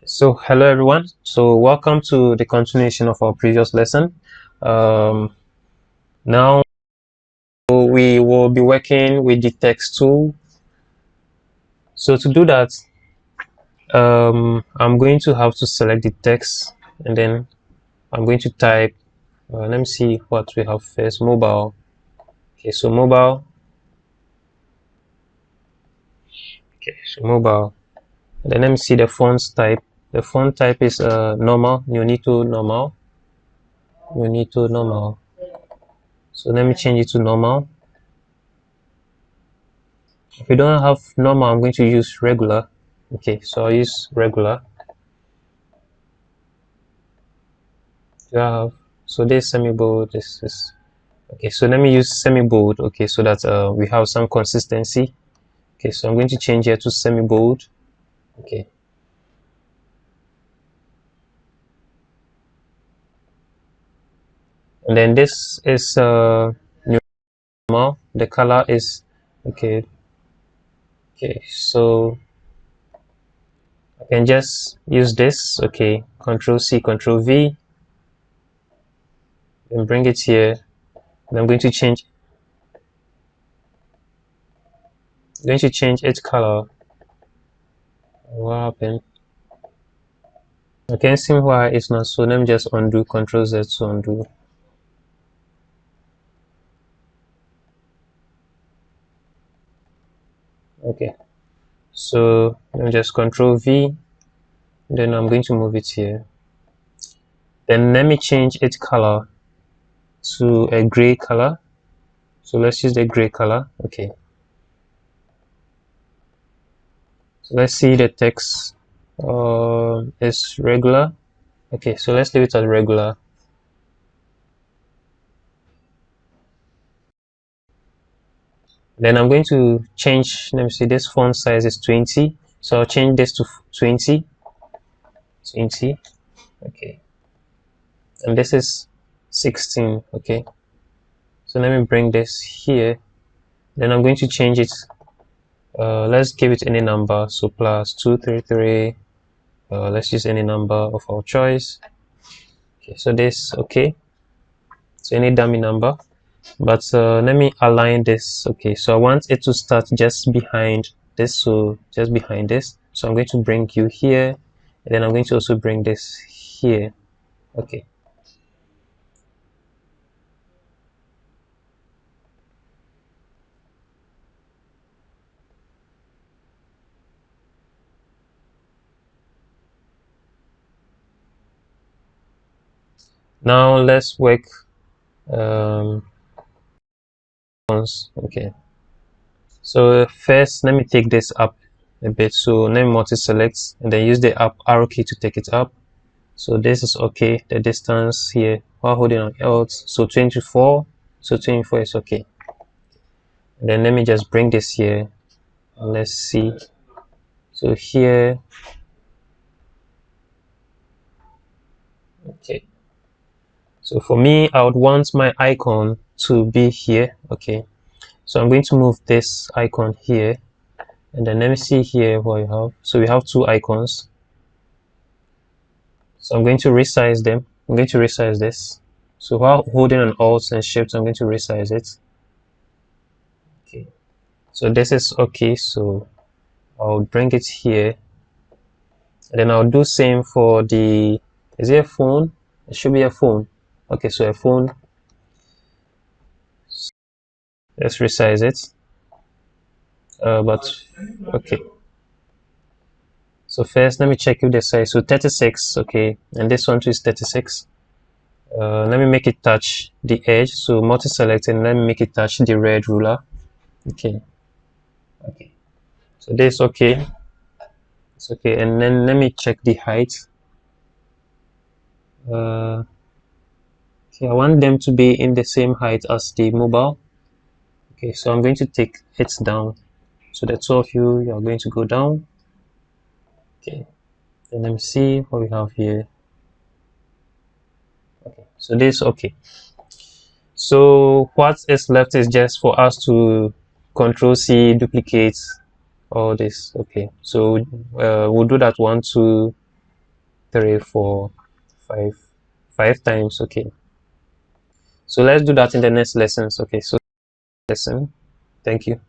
So hello everyone. So welcome to the continuation of our previous lesson. Now we will be working with the text tool. So to do that, I'm going to have to select the text and then I'm going to type. Let me see what we have first. Mobile. Okay, so mobile. Okay, so mobile. And then let me see the font type. The font type is normal. Neonito normal. Neonito normal. So let me change it to normal. If you don't have normal, I'm going to use regular. Okay, so I'll use regular. Do I have, so this semi-bold, this is, okay, so let me use semi-bold, okay, so that we have some consistency. Okay, so I'm going to change here to semi-bold. Okay. And then this is normal. The color is, okay. Okay, so I can just use this, okay, Control C, Control V, and bring it here. And I'm going to change its color. What happened? I can't see why it's not, so let me just undo, Control Z to undo. Okay, so let me just Control V, then I'm going to move it here. Then let me change its color to a gray color. So let's use the gray color. Okay, so let's see the text is regular. Okay, so let's leave it as regular. Then I'm going to change, let me see, this font size is 20, so I'll change this to 20. Okay, and this is 16. Okay, so let me bring this here. Then I'm going to change it, let's give it any number, so plus 233, let's use any number of our choice. Okay, so this, okay, so any dummy number, but let me align this. Okay, so I want it to start just behind this, so just behind this, so I'm going to bring you here, and then I'm going to also bring this here. Okay, now let's work okay, so first let me take this up a bit, so let me multi-select and then use the up arrow key to take it up. So this is okay, the distance here while holding on Alt, so 24, so 24 is okay. And then let me just bring this here, let's see, so here, okay, so for me I would want my icon to be here. Okay, so I'm going to move this icon here, and then let me see here what we have. So we have two icons, so I'm going to resize them. I'm going to resize this, so while holding on Alt and Shift I'm going to resize it. Okay, so this is okay, so I'll bring it here, and then I'll do same for the, is it a phone? It should be a phone. Okay, so a phone, let's resize it, but okay, so first let me check if the size, so 36, okay, and this one too is 36. Let me make it touch the edge, so multi-select, and let me make it touch the red ruler. Okay, so this, okay, it's okay, and then let me check the height. Okay, I want them to be in the same height as the mobile. Okay, so I'm going to take it down, so the two of you are going to go down. Okay, then let me see what we have here. Okay, so this, okay, so what is left is just for us to Control C, duplicate all this. Okay, so we'll do that 1, 2, 3, 4, 5, 5 times. Okay, so let's do that in the next lessons. Okay, so lesson. Thank you.